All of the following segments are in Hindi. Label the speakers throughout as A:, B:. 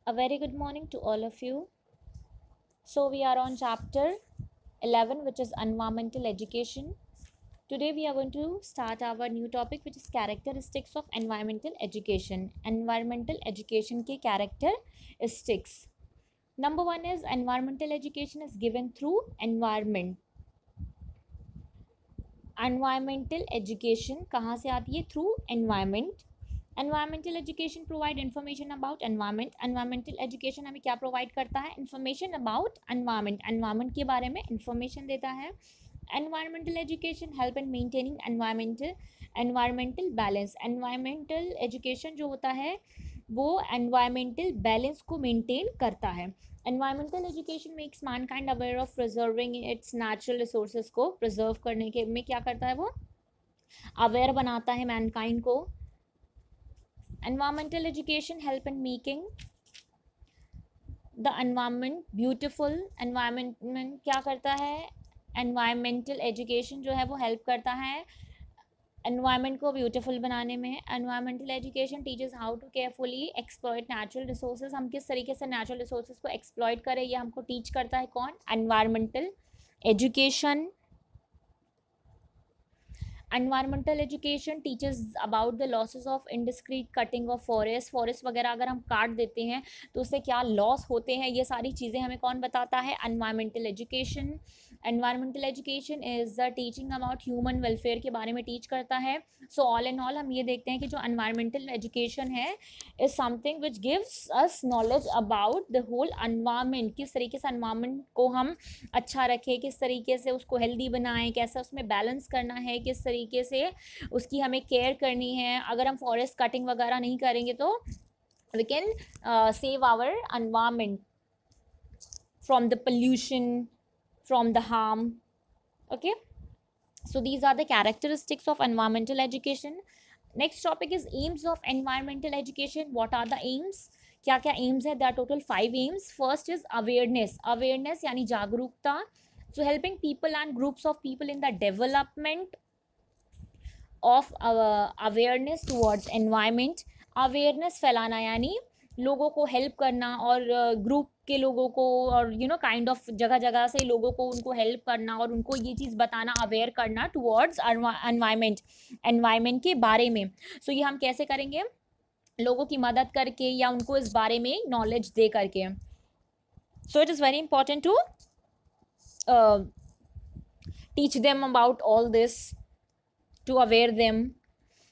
A: A very good morning to all of you. So we are on chapter 11, which is environmental education. Today we are going to start our new topic, which is characteristics of environmental education. Environmental education के characteristics. Number one is environmental education is given through environment. Environmental education कहाँ से आती है? Through environment. Environmental education provide information about environment. Environmental education हमें क्या प्रोवाइड करता है? Information about environment. एनवायरनमेंट के बारे में इन्फॉर्मेशन देता है. Environmental education help in maintaining environmental balance. Environmental education जो होता है वो एनवायरमेंटल बैलेंस को मेंटेन करता है. Environmental education makes Mankind aware of preserving it's natural resources को प्रिजर्व करने के में क्या करता है? वो अवेयर बनाता है मैनकाइंड को. Environmental education help in making the environment beautiful. environment क्या करता है? environmental education जो है वो help करता है environment को beautiful बनाने में. environmental education teaches how to carefully exploit natural resources. हम किस तरीके से natural resources को exploit करें ये हमको teach करता है कौन? environmental education. Environmental education teaches about the losses of indiscreet cutting of forest वगैरह अगर हम काट देते हैं तो उससे क्या लॉस होते हैं, ये सारी चीज़ें हमें कौन बताता है? Environmental education. Environmental education is the teaching about human welfare के बारे में टीच करता है. सो ऑल एंड ऑल हम ये देखते हैं कि जो एनवायरमेंटल एजुकेशन है is something which gives us knowledge about the whole environment. किस तरीके से एनवायरमेंट को हम अच्छा रखें, किस तरीके से उसको हेल्दी बनाएं, कैसे उसमें बैलेंस करना है, किस तरीके से उसकी हमें केयर करनी है. अगर हम फॉरेस्ट कटिंग वगैरह नहीं करेंगे तो we can save our environment from the pollution, from the harm. Okay, so these are the characteristics of environmental education. Next topic is aims of environmental education. What are the aims? क्या क्या aims है? There are total 5 aims. First is awareness. Awareness यानी जागरूकता. So helping people and groups of people in the development of awareness towards environment. Awareness फैलाना यानी लोगों को हेल्प करना और ग्रुप के लोगों को और काइंड ऑफ जगह जगह से लोगों को उनको हेल्प करना और उनको ये चीज़ बताना, अवेयर करना टुवर्ड्स एनवायरनमेंट के बारे में. सो ये हम कैसे करेंगे? लोगों की मदद करके या उनको इस बारे में नॉलेज दे करके. So it is very important to teach them about all this, to aware them.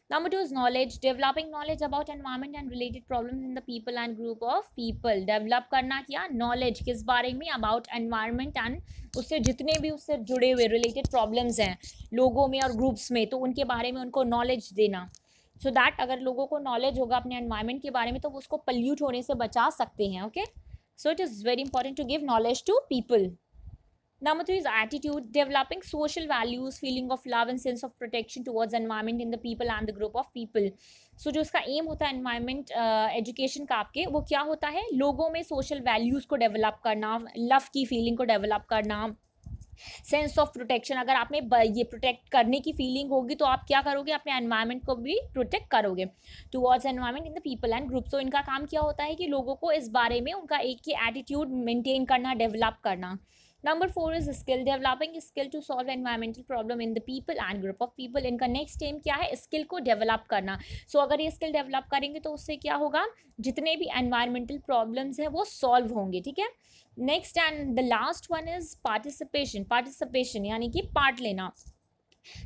A: Number 2 is knowledge. Developing knowledge about environment and related problems in the people and group of people. Develop करना क्या? Knowledge किस बारे में? About environment and उससे जितने भी उससे जुड़े हुए related problems हैं लोगों में और groups में, तो उनके बारे में उनको knowledge देना. So that अगर लोगों को knowledge होगा अपने environment के बारे में तो वो उसको pollute होने से बचा सकते हैं. Okay, so it is very important to give knowledge to people. Number 3 is attitude. Developing social values, feeling of love and sense of protection towards environment in the people and the group of people. So जो उसका एम होता है एनवायरमेंट एजुकेशन का आपके, वो क्या होता है? लोगों में सोशल वैल्यूज़ को डेवलप करना, लव की फीलिंग को डेवलप करना, सेंस ऑफ प्रोटेक्शन. अगर आप में ये प्रोटेक्ट करने की फीलिंग होगी तो आप क्या करोगे? अपने एनवायरनमेंट को भी प्रोटेक्ट करोगे towards environment in the people and group. तो इनका काम क्या होता है कि लोगों को इस बारे में उनका एक ही एटीट्यूड मेंटेन करना, डेवलप करना. Number 4 is skill. Developing skill to solve environmental problem in the people and group of people. इनका नेक्स्ट एम क्या है? स्किल को डेवलप करना. सो अगर ये स्किल डेवलप करेंगे तो उससे क्या होगा? जितने भी एनवायरमेंटल प्रॉब्लम्स हैं वो सॉल्व होंगे. ठीक है. Next and the last one is participation. Participation यानी कि पार्ट लेना.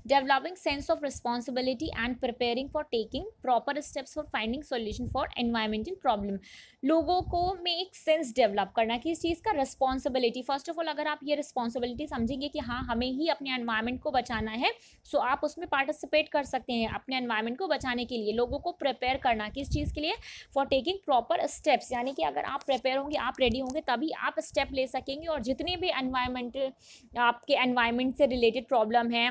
A: Developing sense of responsibility and preparing for taking proper steps for finding solution for environmental problem. लोगों को में एक सेंस डेवलप करना कि इस चीज़ का रिस्पॉन्सिबिलिटी. फर्स्ट ऑफ ऑल अगर आप ये रिस्पॉन्सिबिलिटी समझेंगे कि हाँ हमें ही अपने एनवायरनमेंट को बचाना है, सो आप उसमें पार्टिसिपेट कर सकते हैं अपने एनवायरनमेंट को बचाने के लिए. लोगों को प्रिपेयर करना किस चीज़ के लिए? For taking proper steps. यानी कि अगर आप प्रिपेयर होंगे, आप रेडी होंगे, तभी आप स्टेप ले सकेंगे और जितने भी आपके एनवायरनमेंट से रिलेटेड प्रॉब्लम है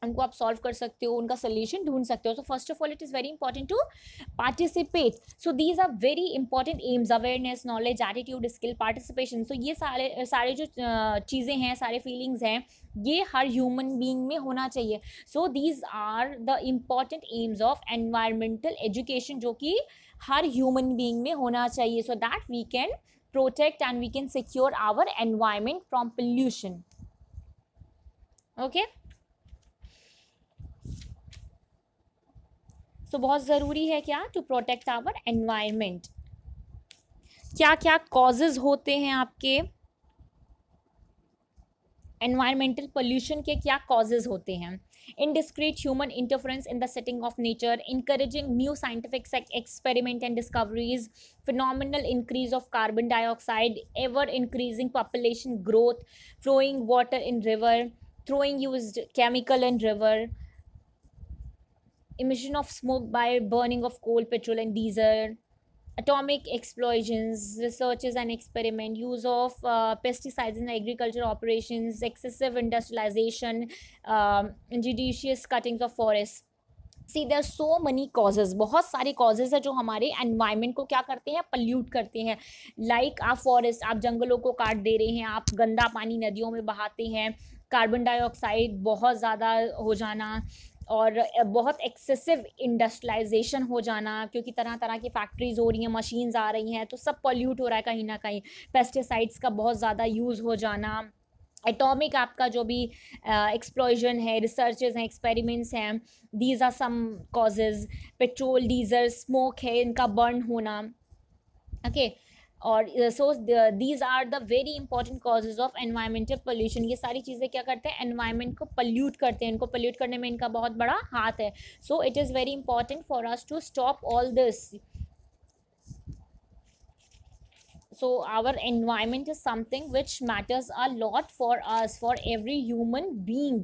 A: उनको आप सॉल्व कर सकते हो, उनका सोल्यूशन ढूंढ सकते हो. So first of all it is very important to participate. So these are very important aims. Awareness, knowledge, attitude, skill, participation. So ये सारे जो चीज़ें हैं, सारे फीलिंग्स हैं, ये हर ह्यूमन बीइंग में होना चाहिए. So these are the important aims of environmental education जो कि हर ह्यूमन बीइंग में होना चाहिए, so that we can protect and we can secure our environment from pollution. Okay, so बहुत ज़रूरी है क्या, टू प्रोटेक्ट आवर एनवायरमेंट. क्या क्या कॉजेज होते हैं आपके एनवायरमेंटल पोल्यूशन के, क्या कॉजेज होते हैं? Indiscreet human interference in the setting of nature, encouraging new scientific experiment and discoveries, phenomenal increase of carbon dioxide, ever increasing population growth, flowing water in river, throwing used chemical in river, emission of smoke by burning of coal, petrol and diesel, atomic explosions, researches and experiment, use of pesticides in agriculture operations, excessive industrialization, injudicious cuttings of forests. See there so many causes, बहुत सारे कॉजेज है जो हमारे एनवायरनमेंट को क्या करते हैं, पल्यूट करते हैं. लाइक आप फॉरेस्ट, आप जंगलों को काट दे रहे हैं, आप गंदा पानी नदियों में बहाते हैं, कार्बन डाइऑक्साइड बहुत ज़्यादा हो जाना, और बहुत एक्सेसिव इंडस्ट्रियलाइजेशन हो जाना, क्योंकि तरह तरह की फैक्ट्रीज हो रही हैं, मशीन्स आ रही हैं, तो सब पॉल्यूट हो रहा है कहीं ना कहीं. पेस्टिसाइड्स का बहुत ज़्यादा यूज़ हो जाना, एटॉमिक आपका जो भी एक्सप्लोजन है, रिसर्चेज हैं, एक्सपेरिमेंट्स हैं, these are some causes. Petrol, diesel, smoke है, इनका बर्न होना. ओके, और so these are the very important causes of environmental pollution. ये सारी चीज़ें क्या करते हैं, एनवायरमेंट को पल्यूट करते हैं, इनको पल्यूट करने में इनका बहुत बड़ा हाथ है. So it is very important for us to stop all this. So our environment is something which matters a lot for us, for every human being.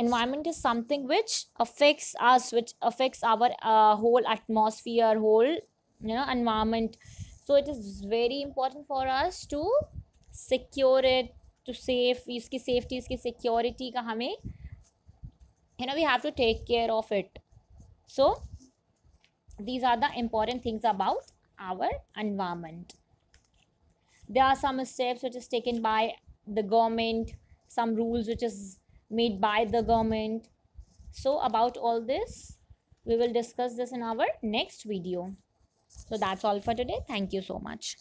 A: Environment is something which affects us, which affects our whole atmosphere, whole environment. So it is very important for us to secure it, to save इसकी safety, इसकी security का हमें we have to take care of it. So these are the important things about our environment. There are some steps which is taken by the government, some rules which is made by the government. So about all this, we will discuss this in our next video. So that's all for today. Thank you so much.